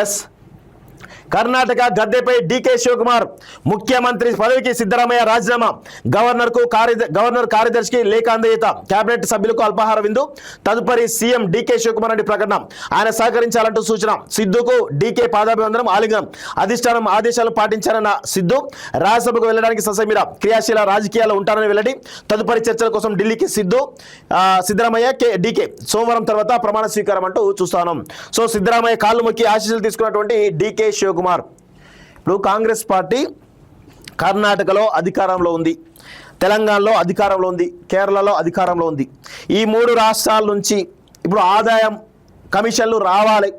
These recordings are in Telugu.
ఎస్, కర్ణాటక గద్దెపై డీకే శివకుమార్, ముఖ్యమంత్రి పదవికి సిద్ధరామయ్య రాజీనామా, గవర్నర్ కార్యదర్శికి లేఖ అందజేత, కేబినెట్ సభ్యులకు అల్పాహార విందు, తదుపరి సీఎం డీకే శివకుమార్ రెడ్డి ప్రకటన, ఆయన సహకరించాలంటూ సూచన, సిద్ధుకు డీకే పాదాభివందనం, ఆలింగనం, అధిష్టానం ఆదేశాలు పాటించారన్న సిద్ధు, రాజ్యసభకు వెళ్లడానికి ససమీర, క్రియాశీల రాజకీయాల్లో ఉంటారని వెల్లడి, తదుపరి చర్చల కోసం ఢిల్లీకి సిద్ధరామయ్య డీకే సోమవారం తర్వాత ప్రమాణ స్వీకారం అంటూ చూస్తాను. సో సిద్ధరామయ్య కాళ్ళు మొక్కి ఆశీస్సులు తీసుకున్నటువంటి డీకే శివకుమార్ ఇప్పుడు కాంగ్రెస్ పార్టీ కర్ణాటకలో అధికారంలో ఉంది, తెలంగాణలో అధికారంలో ఉంది, కేరళలో అధికారంలో ఉంది. ఈ 3 రాష్ట్రాల నుంచి ఇప్పుడు ఆదాయం కమిషన్లు రావాలి,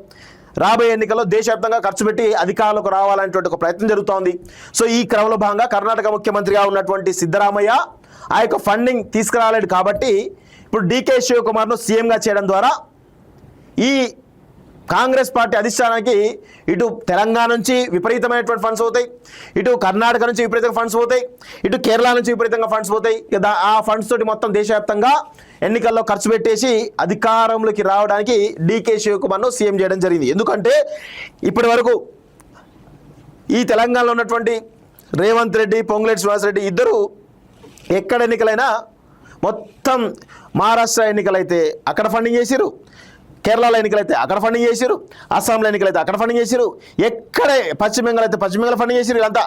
రాబోయే ఎన్నికల్లో దేశవ్యాప్తంగా ఖర్చు పెట్టి అధికారంలోకి రావాలనేటువంటి ఒక ప్రయత్నం జరుగుతోంది. సో ఈ క్రమంలో భాగంగా కర్ణాటక ముఖ్యమంత్రిగా ఉన్నటువంటి సిద్ధరామయ్య ఆ యొక్క ఫండింగ్ తీసుకురాలేడు కాబట్టి ఇప్పుడు డీకే శివకుమార్ను సీఎంగా చేయడం ద్వారా ఈ కాంగ్రెస్ పార్టీ అధిష్టానానికి ఇటు తెలంగాణ నుంచి విపరీతమైనటువంటి ఫండ్స్ పోతాయి, ఇటు కర్ణాటక నుంచి విపరీతంగా ఫండ్స్ పోతాయి, ఇటు కేరళ నుంచి విపరీతంగా ఫండ్స్ పోతాయి. ఆ ఫండ్స్ తోటి మొత్తం దేశవ్యాప్తంగా ఎన్నికల్లో ఖర్చు పెట్టేసి అధికారంలోకి రావడానికి డీకే శివకుమార్ను సీఎం చేయడం జరిగింది. ఎందుకంటే ఇప్పటి వరకు ఈ తెలంగాణలో ఉన్నటువంటి రేవంత్ రెడ్డి, పొంగులేటి శ్రీనివాసరెడ్డి ఇద్దరు ఎక్కడ ఎన్నికలైనా మొత్తం మహారాష్ట్ర ఎన్నికలైతే అక్కడ ఫండింగ్ చేసిరు, కేరళలో ఎన్నికలైతే అక్కడ ఫండింగ్ చేసిరు, అస్సాంలో ఎన్నికలైతే అక్కడ ఫండింగ్ చేసిరు, ఎక్కడే పశ్చిమ బెంగాల్ అయితే పశ్చిమ బెంగాల్ ఫండింగ్ చేసిరు. ఇదంతా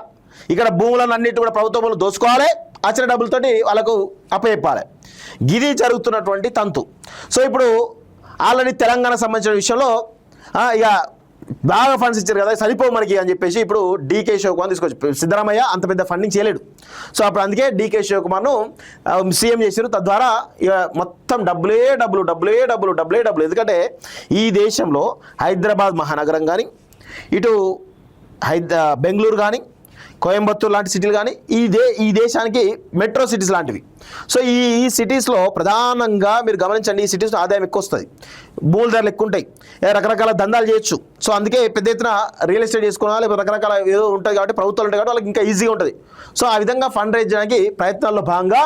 ఇక్కడ భూములను అన్నిటి కూడా ప్రభుత్వం దోచుకోవాలి, వచ్చిన డబ్బులతోటి వాళ్ళకు అప్పచెప్పాలి. గిది జరుగుతున్నటువంటి తంతు. సో ఇప్పుడు ఆల్రెడీ తెలంగాణ సంబంధించిన విషయంలో ఇక బాగా ఫండ్స్ ఇచ్చారు కదా, సరిపో మనకి అని చెప్పేసి ఇప్పుడు డీకే శివకుమార్ తీసుకొచ్చి, సిద్ధరామయ్య అంత పెద్ద ఫండింగ్ చేయలేడు. సో అప్పుడు అందుకే డీకే శివకుమార్ను సీఎం చేశారు. తద్వారా ఇక మొత్తం డబ్బులే డబ్బులు. ఎందుకంటే ఈ దేశంలో హైదరాబాద్ మహానగరం కానీ, ఇటు బెంగళూరు కానీ, కోయంబత్తూరు లాంటి సిటీలు కానీ ఈ దేశానికి మెట్రో సిటీస్ లాంటివి. సో ఈ సిటీస్లో ప్రధానంగా మీరు గమనించండి, ఈ సిటీస్లో ఆదాయం ఎక్కువ వస్తుంది, భూముల ధరలు ఎక్కువ ఉంటాయి, రకరకాల దందాలు చేయొచ్చు. సో అందుకే పెద్ద ఎత్తున రియల్ ఎస్టేట్ చేసుకున్నా లేకపోతే రకరకాల ఏదో ఉంటుంది కాబట్టి, ప్రభుత్వాలు ఉంటాయి కాబట్టి వాళ్ళకి ఇంకా ఈజీగా ఉంటుంది. సో ఆ విధంగా ఫండ్ రైజ్ చేయడానికి ప్రయత్నాల్లో భాగంగా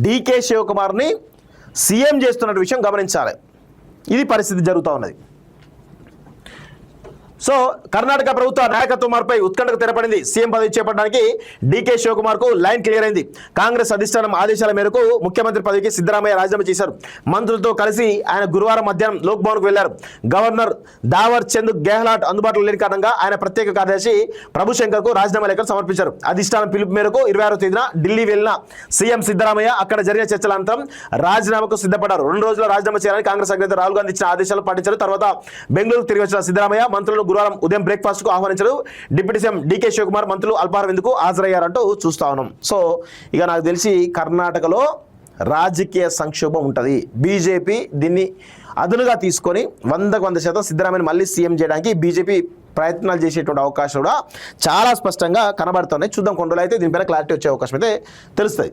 డీకే శివకుమార్ని సీఎం చేస్తున్న విషయం గమనించాలి. ఇది పరిస్థితి జరుగుతూ ఉన్నది. సో కర్ణాటక ప్రభుత్వ నాయకత్వ మార్పుపై ఉత్కంఠకు తెరపడింది. సీఎం పదవి చేపట్టడానికి డీకే శివకుమార్కు లైన్ క్లియర్ అయింది. కాంగ్రెస్ అధిష్టానం ఆదేశాల మేరకు ముఖ్యమంత్రి పదవికి సిద్ధరామయ్య రాజీనామా చేశారు. మంత్రులతో కలిసి ఆయన గురువారం మధ్యాహ్నం లోక్ భవన్కు వెళ్లారు. గవర్నర్ దావర్ చంద్ గెహ్లాట్ అందుబాటులో లేని కారణంగా ఆయన ప్రత్యేక కార్యదర్శి ప్రభుశంకర్కు రాజీనామా లేఖలు సమర్పించారు. అధిష్టానం పిలుపు మేరకు 26వ తేదీన ఢిల్లీ వెళ్లిన సీఎం సిద్ధరామయ్య అక్కడ జరిగిన చర్చల అనంతరం రాజీనామాకు సిద్ధపడ్డారు. 2 రోజుల్లో రాజీనామా చేయాలని కాంగ్రెస్ అగ్రనేత రాహుల్ గాంధీ ఇచ్చిన ఆదేశాలు పాటించారు. తర్వాత బెంగళూరుకు తిరిగి వచ్చిన సిద్ధరామయ్య మంత్రులను గురువారం ఉదయం బ్రేక్ఫాస్ట్ కు ఆహ్వానించారు. డిప్యూటీ సీఎం డీకే శివకుమార్ మంత్రులు అల్పాహార విందుకు హాజరయ్యారంటూ చూస్తా ఉన్నాం. సో ఇక నాకు తెలిసి కర్ణాటకలో రాజకీయ సంక్షోభం ఉంటుంది. బీజేపీ దీన్ని అదునుగా తీసుకొని 100% సిద్ధరామయ్యను మళ్ళీ సీఎం చేయడానికి బీజేపీ ప్రయత్నాలు చేసేటువంటి అవకాశం కూడా చాలా స్పష్టంగా కనబడుతున్నాయి. చూద్దాం, కొన్ని రోజులు అయితే దీనిపైన క్లారిటీ వచ్చే అవకాశం అయితే తెలుస్తుంది.